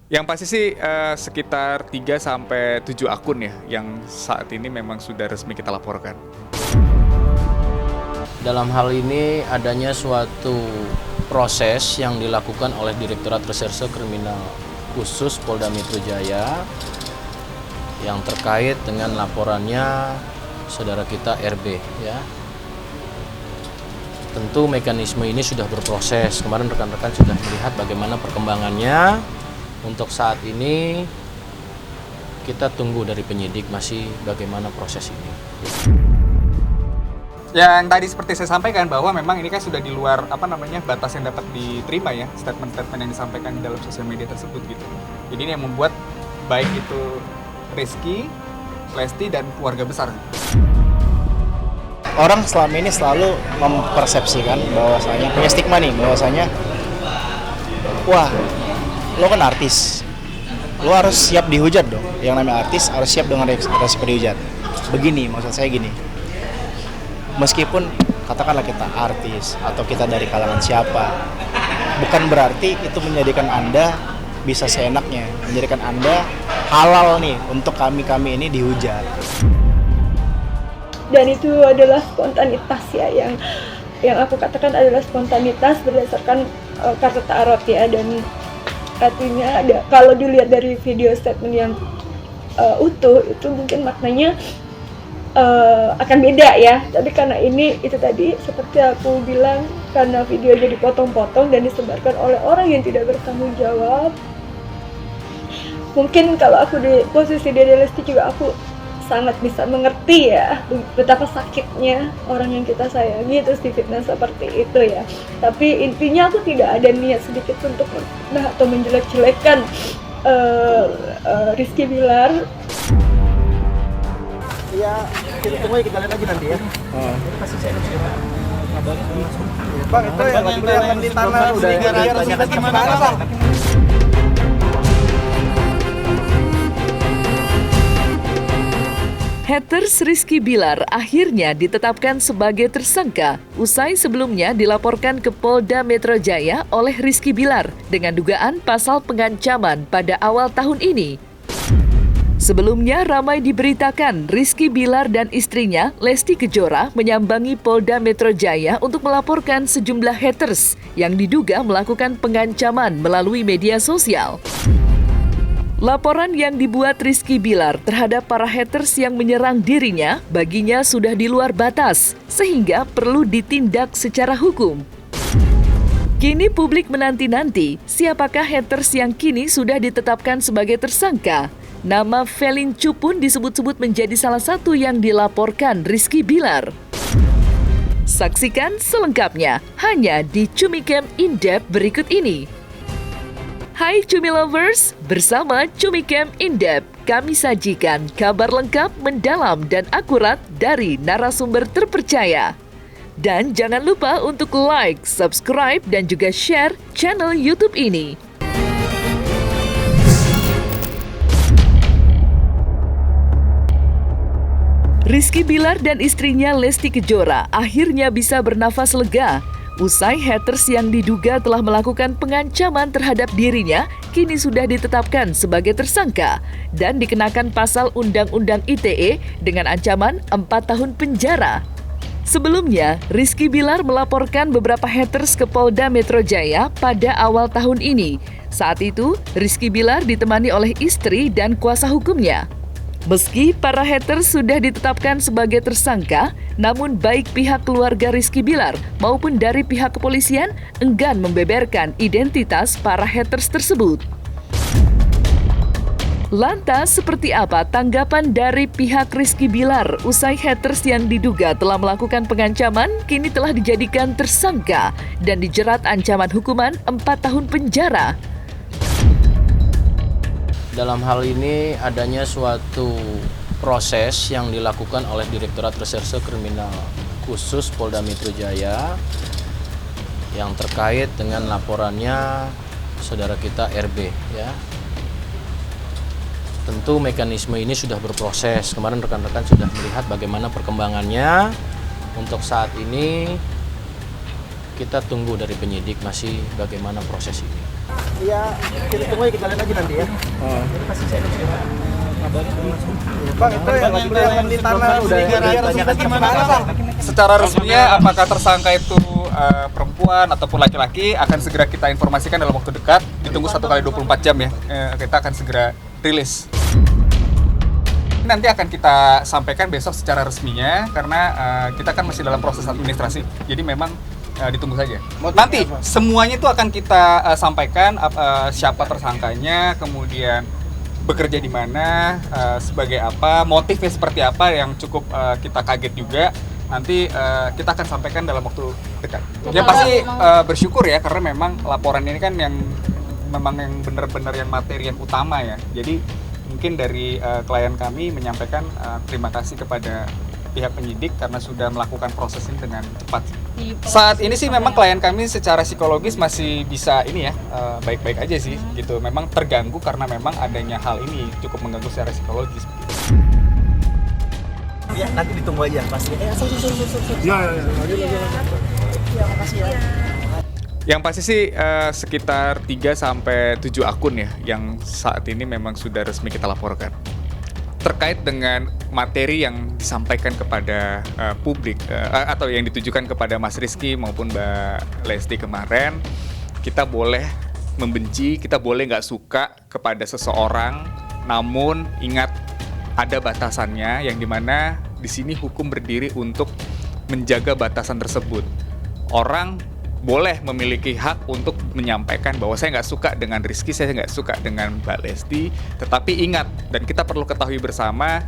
Yang pasti sih sekitar 3 sampai 7 akun ya yang saat ini memang sudah resmi kita laporkan. Dalam hal ini adanya suatu proses yang dilakukan oleh Direktorat Reserse Kriminal Khusus Polda Metro Jaya yang terkait dengan laporannya saudara kita RB ya. Tentu mekanisme ini sudah berproses. Kemarin rekan-rekan sudah melihat bagaimana perkembangannya. Untuk saat ini kita tunggu dari penyidik masih bagaimana proses ini. Yang tadi seperti saya sampaikan bahwa memang ini kan sudah di luar batas yang dapat diterima ya, statement-statement yang disampaikan di dalam sosial media tersebut gitu. Jadi ini yang membuat baik itu Rizky, Lesti dan keluarga besar. Orang selama ini selalu mempersepsikan bahwasanya punya stigma nih bahwasanya wah, lo kan artis, lo harus siap dihujat dong. Yang namanya artis harus siap dengan resiko dihujat. Begini, maksud saya gini, meskipun katakanlah kita artis atau kita dari kalangan siapa, bukan berarti itu menjadikan Anda bisa seenaknya, menjadikan Anda halal nih untuk kami ini dihujat. Dan itu adalah spontanitas ya, yang aku katakan adalah spontanitas berdasarkan kata ta'aruf ya. Dan artinya kalau dilihat dari video statement yang utuh itu mungkin maknanya akan beda ya. Tapi karena ini itu tadi seperti aku bilang, karena videonya dipotong-potong dan disebarkan oleh orang yang tidak bertanggung jawab, mungkin kalau aku di posisi Dede Lesti juga aku sangat bisa mengerti ya betapa sakitnya orang yang kita sayangi terus difitnah seperti itu ya. Tapi intinya aku tidak ada niat sedikit untuk atau menjelek-jelekan Rizky Bilar. Ya, kita tunggu, kita lihat aja nanti ya. Pasti saya Bang, itu yang di tanah udah gimana Bang? Haters Rizky Bilar akhirnya ditetapkan sebagai tersangka usai sebelumnya dilaporkan ke Polda Metro Jaya oleh Rizky Bilar dengan dugaan pasal pengancaman pada awal tahun ini. Sebelumnya ramai diberitakan Rizky Bilar dan istrinya Lesti Kejora menyambangi Polda Metro Jaya untuk melaporkan sejumlah haters yang diduga melakukan pengancaman melalui media sosial. Laporan yang dibuat Rizky Bilar terhadap para haters yang menyerang dirinya baginya sudah di luar batas, sehingga perlu ditindak secara hukum. Kini publik menanti-nanti siapakah haters yang kini sudah ditetapkan sebagai tersangka. Nama Felin Chu pun disebut-sebut menjadi salah satu yang dilaporkan Rizky Bilar. Saksikan selengkapnya hanya di Cumicam In-Depth berikut ini. Hai Cumi Lovers, bersama Cumicam In-Depth, kami sajikan kabar lengkap, mendalam, dan akurat dari narasumber terpercaya. Dan jangan lupa untuk like, subscribe, dan juga share channel YouTube ini. Rizky Bilar dan istrinya Lesti Kejora akhirnya bisa bernafas lega. Usai haters yang diduga telah melakukan pengancaman terhadap dirinya, kini sudah ditetapkan sebagai tersangka dan dikenakan pasal Undang-Undang ITE dengan ancaman 4 tahun penjara. Sebelumnya, Rizky Bilar melaporkan beberapa haters ke Polda Metro Jaya pada awal tahun ini. Saat itu, Rizky Bilar ditemani oleh istri dan kuasa hukumnya. Meski para haters sudah ditetapkan sebagai tersangka, namun baik pihak keluarga Rizky Bilar maupun dari pihak kepolisian enggan membeberkan identitas para haters tersebut. Lantas, seperti apa tanggapan dari pihak Rizky Bilar usai haters yang diduga telah melakukan pengancaman kini telah dijadikan tersangka dan dijerat ancaman hukuman 4 tahun penjara? Dalam hal ini adanya suatu proses yang dilakukan oleh Direktorat Reserse Kriminal Khusus Polda Metro Jaya yang terkait dengan laporannya saudara kita RB ya. Tentu mekanisme ini sudah berproses. Kemarin rekan-rekan sudah melihat bagaimana perkembangannya. Untuk saat ini kita tunggu dari penyidik masih bagaimana proses ini. Ya, kita tunggu aja, kita lihat aja nanti ya. Jadi pasti saya kabarin Bang, itu yang di tanah udah ditanyakan gimana, Bang? Secara resminya apakah tersangka itu perempuan ataupun laki-laki akan segera kita informasikan dalam waktu dekat. Ditunggu 1 kali 24 jam ya. Kita akan segera rilis. Nanti akan kita sampaikan besok secara resminya karena kita kan masih dalam proses administrasi. Jadi memang ditunggu saja. Nanti semuanya itu akan kita sampaikan siapa tersangkanya, kemudian bekerja di mana, sebagai apa, motifnya seperti apa yang cukup kita kaget juga. Nanti kita akan sampaikan dalam waktu dekat. Yang pasti bersyukur ya karena memang laporan ini kan yang memang yang benar-benar yang materi yang utama ya. Jadi mungkin dari klien kami menyampaikan terima kasih kepada pihak penyidik karena sudah melakukan proses ini dengan cepat. Saat ini sih memang klien kami secara psikologis masih bisa ini ya, baik-baik aja sih gitu. Memang terganggu karena memang adanya hal ini cukup mengganggu secara psikologis. Ya, nanti ditunggu aja pasti. Ya, makasih ya. Yang pasti sih sekitar 3 sampai 7 akun ya yang saat ini memang sudah resmi kita laporkan. Terkait dengan materi yang disampaikan kepada publik atau yang ditujukan kepada Mas Rizky maupun Mbak Lesti kemarin, kita boleh membenci, kita boleh nggak suka kepada seseorang, namun ingat ada batasannya yang dimana di sini hukum berdiri untuk menjaga batasan tersebut. Orang boleh memiliki hak untuk menyampaikan bahwa saya nggak suka dengan Rizky, saya nggak suka dengan Mbak Lesti, tetapi ingat, dan kita perlu ketahui bersama,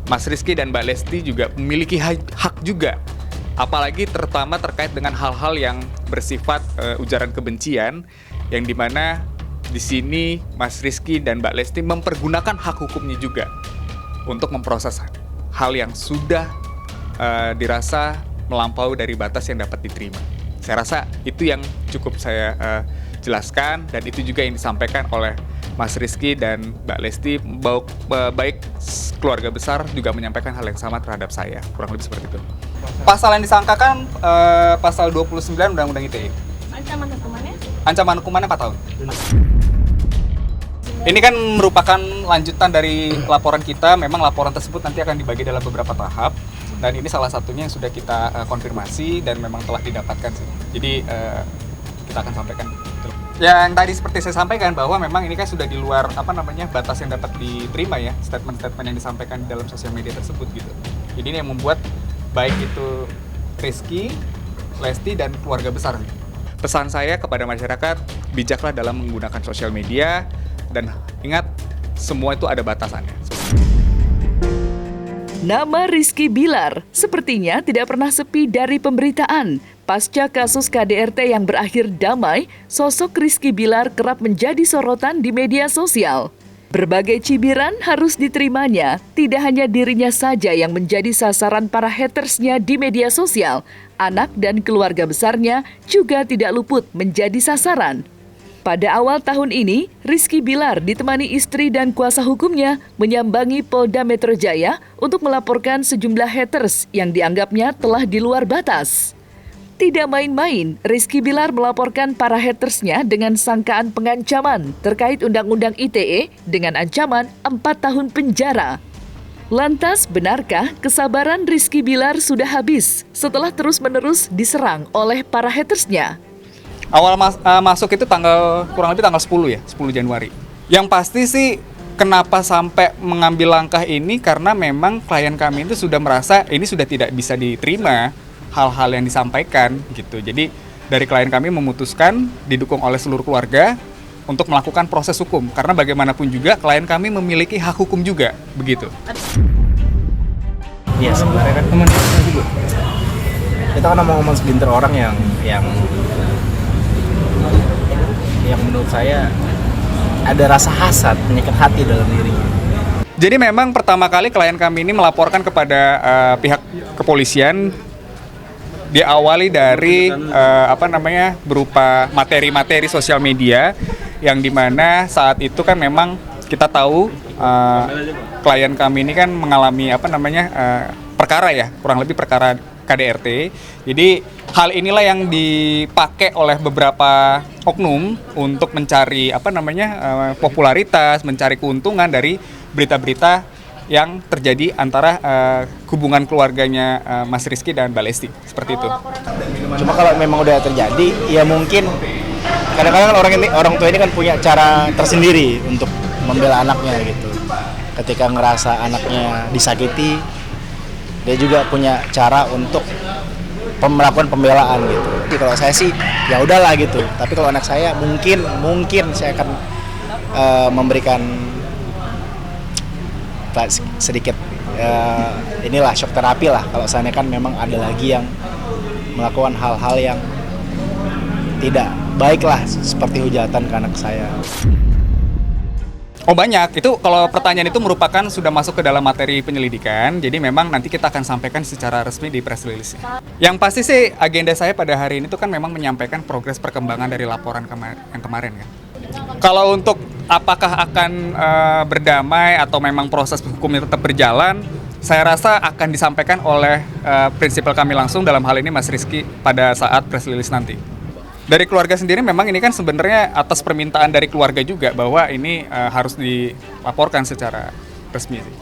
Mas Rizky dan Mbak Lesti juga memiliki hak juga, apalagi terutama terkait dengan hal-hal yang bersifat ujaran kebencian, yang dimana di sini Mas Rizky dan Mbak Lesti mempergunakan hak hukumnya juga untuk memproses hal yang sudah dirasa melampaui dari batas yang dapat diterima. Saya rasa itu yang cukup saya jelaskan dan itu juga yang disampaikan oleh Mas Rizky dan Mbak Lesti, baik keluarga besar juga menyampaikan hal yang sama terhadap saya, kurang lebih seperti itu. Pasal yang disangkakan pasal 29 Undang-Undang ITE. Ancaman hukumannya? Ancaman hukumannya 4 tahun. Ini kan merupakan lanjutan dari laporan kita, memang laporan tersebut nanti akan dibagi dalam beberapa tahap. Dan ini salah satunya yang sudah kita konfirmasi dan memang telah didapatkan sih. Jadi kita akan sampaikan. Yang tadi seperti saya sampaikan bahwa memang ini kan sudah di luar batas yang dapat diterima ya, statement-statement yang disampaikan di dalam sosial media tersebut gitu. Jadi ini yang membuat baik itu Rizky, Lesti dan keluarga besar. Pesan saya kepada masyarakat, bijaklah dalam menggunakan sosial media dan ingat semua itu ada batasannya. Nama Rizky Bilar sepertinya tidak pernah sepi dari pemberitaan. Pasca kasus KDRT yang berakhir damai, sosok Rizky Bilar kerap menjadi sorotan di media sosial. Berbagai cibiran harus diterimanya, tidak hanya dirinya saja yang menjadi sasaran para hatersnya di media sosial, anak dan keluarga besarnya juga tidak luput menjadi sasaran. Pada awal tahun ini, Rizky Bilar ditemani istri dan kuasa hukumnya menyambangi Polda Metro Jaya untuk melaporkan sejumlah haters yang dianggapnya telah di luar batas. Tidak main-main, Rizky Bilar melaporkan para hatersnya dengan sangkaan pengancaman terkait Undang-Undang ITE dengan ancaman 4 tahun penjara. Lantas, benarkah kesabaran Rizky Bilar sudah habis setelah terus-menerus diserang oleh para hatersnya? Awal masuk itu kurang lebih tanggal 10 ya, 10 Januari. Yang pasti sih kenapa sampai mengambil langkah ini karena memang klien kami itu sudah merasa ini sudah tidak bisa diterima hal-hal yang disampaikan gitu. Jadi dari klien kami memutuskan didukung oleh seluruh keluarga untuk melakukan proses hukum karena bagaimanapun juga klien kami memiliki hak hukum juga, begitu. Iya, sebenarnya kan kita kan ngomong segelintir orang yang menurut saya ada rasa hasad, menyikat hati dalam dirinya. Jadi memang pertama kali klien kami ini melaporkan kepada pihak kepolisian, diawali dari berupa materi-materi sosial media yang dimana saat itu kan memang kita tahu klien kami ini kan mengalami perkara ya, kurang lebih perkara KDRT. Jadi hal inilah yang dipakai oleh beberapa oknum untuk mencari popularitas, mencari keuntungan dari berita-berita yang terjadi antara hubungan keluarganya Mas Rizky dan Mbak Lesti, seperti itu. Cuma kalau memang udah terjadi, ya mungkin kadang-kadang kan orang tua ini kan punya cara tersendiri untuk membela anaknya gitu. Ketika ngerasa anaknya disakiti, dia juga punya cara untuk melakukan pembelaan gitu. Jadi kalau saya sih ya udahlah gitu. Tapi kalau anak saya mungkin saya akan memberikan sedikit inilah shock terapi lah. Kalau saya kan memang ada lagi yang melakukan hal-hal yang tidak baik lah, seperti hujatan ke anak saya. Oh banyak, itu kalau pertanyaan itu merupakan sudah masuk ke dalam materi penyelidikan, jadi memang nanti kita akan sampaikan secara resmi di press release. Yang pasti sih agenda saya pada hari ini tuh kan memang menyampaikan progres perkembangan dari laporan yang kemarin kan. Kalau untuk apakah akan berdamai atau memang proses hukumnya tetap berjalan, saya rasa akan disampaikan oleh prinsipal kami langsung, dalam hal ini Mas Rizky, pada saat press release nanti. Dari keluarga sendiri memang ini kan sebenarnya atas permintaan dari keluarga juga bahwa ini harus dilaporkan secara resmi sih.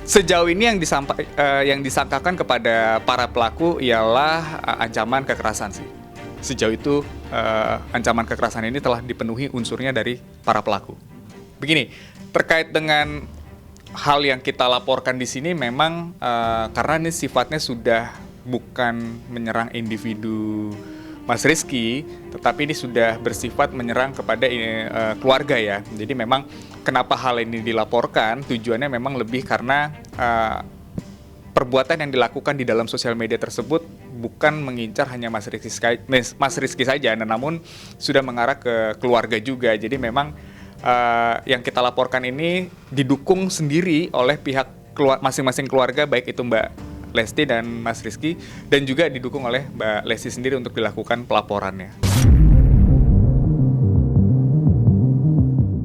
Sejauh ini yang disangkakan kepada para pelaku ialah ancaman kekerasan sih. Sejauh itu ancaman kekerasan ini telah dipenuhi unsurnya dari para pelaku. Begini, terkait dengan hal yang kita laporkan di sini memang karena ini sifatnya sudah bukan menyerang individu Mas Rizky, tetapi ini sudah bersifat menyerang kepada keluarga ya. Jadi memang kenapa hal ini dilaporkan, tujuannya memang lebih karena perbuatan yang dilakukan di dalam sosial media tersebut bukan mengincar hanya Mas Rizky saja, namun sudah mengarah ke keluarga juga. Jadi memang yang kita laporkan ini didukung sendiri oleh pihak masing-masing keluarga, baik itu Mbak Lesti dan Mas Rizky, dan juga didukung oleh Mbak Lesti sendiri untuk dilakukan pelaporannya.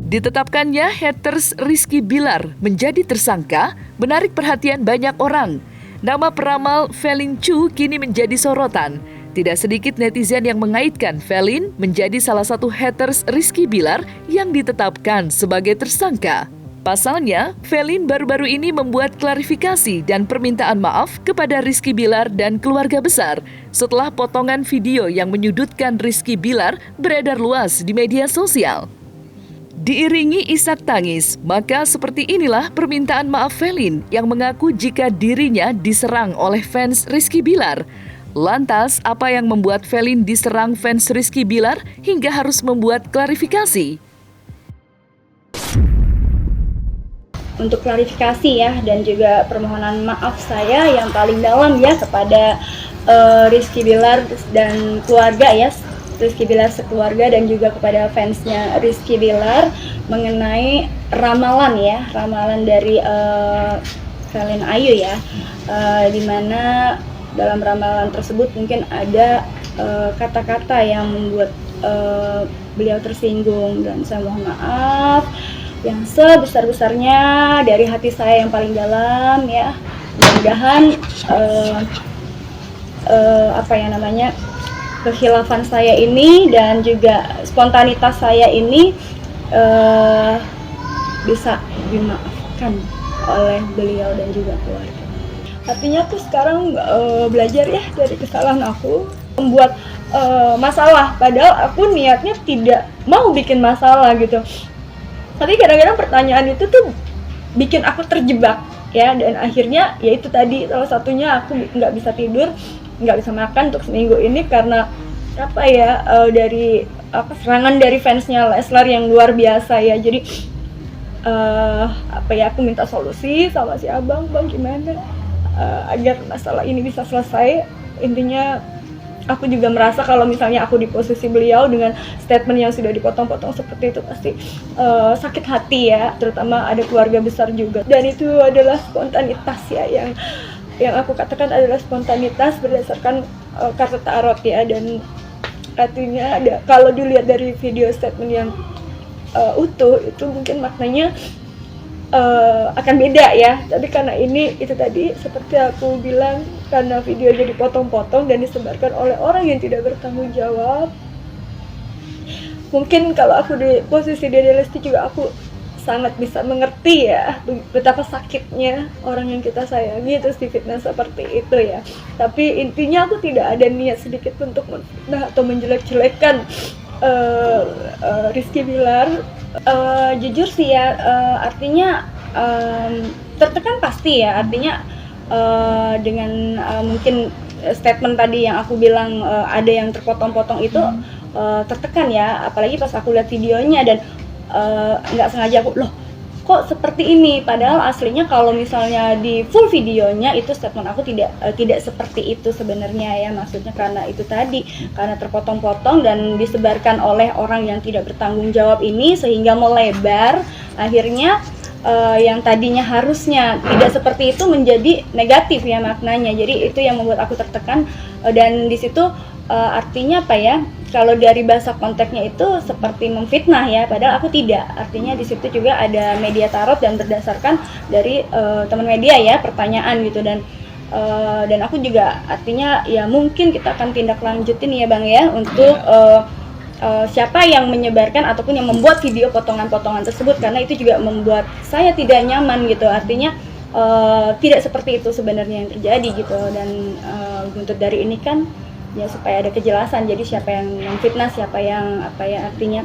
Ditetapkannya haters Rizky Bilar menjadi tersangka menarik perhatian banyak orang. Nama peramal Felin Chu kini menjadi sorotan. Tidak sedikit netizen yang mengaitkan Felin menjadi salah satu haters Rizky Bilar yang ditetapkan sebagai tersangka. Pasalnya, Felin baru-baru ini membuat klarifikasi dan permintaan maaf kepada Rizky Bilar dan keluarga besar setelah potongan video yang menyudutkan Rizky Bilar beredar luas di media sosial. Diiringi isak tangis, maka seperti inilah permintaan maaf Felin yang mengaku jika dirinya diserang oleh fans Rizky Bilar. Lantas, apa yang membuat Felin diserang fans Rizky Bilar hingga harus membuat klarifikasi? Untuk klarifikasi ya, dan juga permohonan maaf saya yang paling dalam ya kepada Rizky Bilar dan keluarga ya, Rizky Bilar sekeluarga, dan juga kepada fansnya Rizky Bilar mengenai ramalan dari Felin Ayu ya, dimana dalam ramalan tersebut mungkin ada kata-kata yang membuat beliau tersinggung, dan saya mohon maaf yang sebesar-besarnya dari hati saya yang paling dalam ya. Mudah-mudahan kekhilafan saya ini dan juga spontanitas saya ini bisa dimaafkan oleh beliau dan juga keluarga. Artinya aku sekarang belajar ya dari kesalahan aku, membuat masalah, padahal aku niatnya tidak mau bikin masalah gitu. Tapi kadang-kadang pertanyaan itu tuh bikin aku terjebak ya, dan akhirnya ya itu tadi salah satunya aku nggak bisa tidur, nggak bisa makan untuk seminggu ini karena serangan dari fansnya Leslar yang luar biasa ya. Jadi aku minta solusi sama si abang, bang gimana agar masalah ini bisa selesai. Intinya aku juga merasa kalau misalnya aku di posisi beliau dengan statement yang sudah dipotong-potong seperti itu pasti sakit hati ya, terutama ada keluarga besar juga. Dan itu adalah spontanitas ya, yang aku katakan adalah spontanitas berdasarkan kartu tarot ya, dan artinya kalau dilihat dari video statement yang utuh itu mungkin maknanya akan beda ya. Tapi karena ini itu tadi seperti aku bilang, karena videonya dipotong-potong dan disebarkan oleh orang yang tidak bertanggung jawab. Mungkin kalau aku di posisi Dede Lesti juga aku sangat bisa mengerti ya betapa sakitnya orang yang kita sayangi terus difitnah seperti itu ya. Tapi intinya aku tidak ada niat sedikit untuk menfitnah atau menjelek-jelekan Rizky Bilar. Jujur sih ya, artinya tertekan pasti ya, artinya dengan mungkin statement tadi yang aku bilang ada yang terpotong-potong itu tertekan ya, apalagi pas aku lihat videonya dan nggak sengaja aku loh kok seperti ini, padahal aslinya kalau misalnya di full videonya itu statement aku tidak seperti itu sebenarnya ya, maksudnya karena itu tadi, karena terpotong-potong dan disebarkan oleh orang yang tidak bertanggung jawab ini sehingga melebar, akhirnya yang tadinya harusnya tidak seperti itu menjadi negatif ya maknanya. Jadi itu yang membuat aku tertekan dan di situ artinya apa ya, kalau dari bahasa konteksnya itu seperti memfitnah ya, padahal aku tidak. Artinya di situ juga ada media tarot dan berdasarkan dari teman media ya, pertanyaan gitu, dan aku juga artinya ya mungkin kita akan tindak lanjutin ya Bang ya untuk siapa yang menyebarkan ataupun yang membuat video potongan-potongan tersebut, karena itu juga membuat saya tidak nyaman gitu. Artinya tidak seperti itu sebenarnya yang terjadi gitu, dan untuk dari ini kan ya supaya ada kejelasan, jadi siapa yang memfitnah, siapa yang apa ya, artinya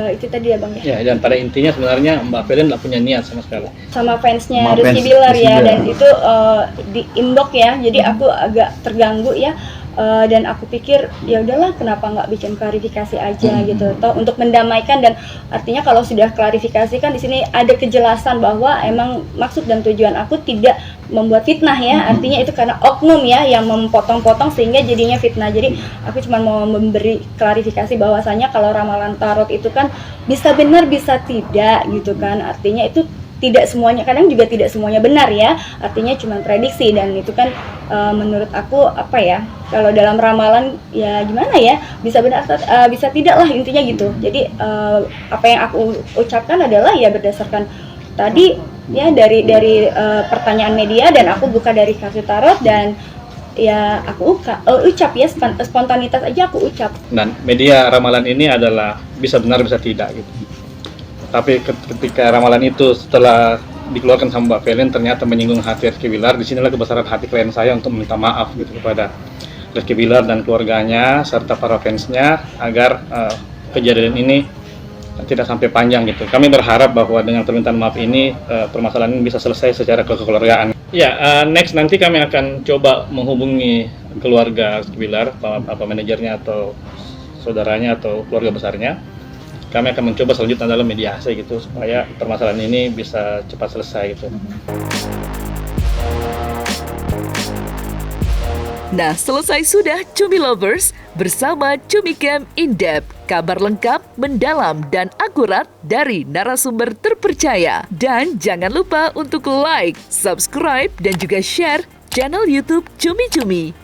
itu tadi ya Bang ya. Ya, dan pada intinya sebenarnya Mbak Velen nggak punya niat sama sekali. Sama fansnya Rizky Bilar ya, dan itu di inbox ya, jadi aku agak terganggu ya. Dan aku pikir ya udahlah, kenapa nggak bikin klarifikasi aja gitu, toh untuk mendamaikan. Dan artinya kalau sudah klarifikasi kan di sini ada kejelasan bahwa emang maksud dan tujuan aku tidak membuat fitnah ya, artinya itu karena oknum ya yang mempotong-potong sehingga jadinya fitnah. Jadi aku cuma mau memberi klarifikasi bahwasanya kalau ramalan tarot itu kan bisa benar bisa tidak gitu kan, artinya itu tidak semuanya, kadang juga tidak semuanya benar ya, artinya cuma prediksi. Dan itu kan menurut aku apa ya, kalau dalam ramalan ya gimana ya, bisa benar bisa tidak lah intinya gitu. Jadi apa yang aku ucapkan adalah ya berdasarkan tadi ya dari pertanyaan media, dan aku buka dari kartu tarot, dan ya aku ucap ya, spontanitas aja aku ucap. Dan media ramalan ini adalah bisa benar bisa tidak gitu. Tapi ketika ramalan itu setelah dikeluarkan sama Mbak Velen ternyata menyinggung hati Rizky Bilar, disinilah kebesaran hati klien saya untuk meminta maaf gitu kepada Rizky Bilar dan keluarganya serta para fansnya agar kejadian ini tidak sampai panjang gitu. Kami berharap bahwa dengan permintaan maaf ini permasalahan ini bisa selesai secara kekeluargaan. Ya, next nanti kami akan coba menghubungi keluarga Rizky Bilar, apa manajernya atau saudaranya atau keluarga besarnya. Kami akan mencoba selanjutnya dalam mediasi gitu supaya permasalahan ini bisa cepat selesai gitu. Nah, selesai sudah Cumi Lovers bersama Cumi Camp In-Depth. Kabar lengkap, mendalam, dan akurat dari narasumber terpercaya. Dan jangan lupa untuk like, subscribe, dan juga share channel YouTube Cumi Cumi.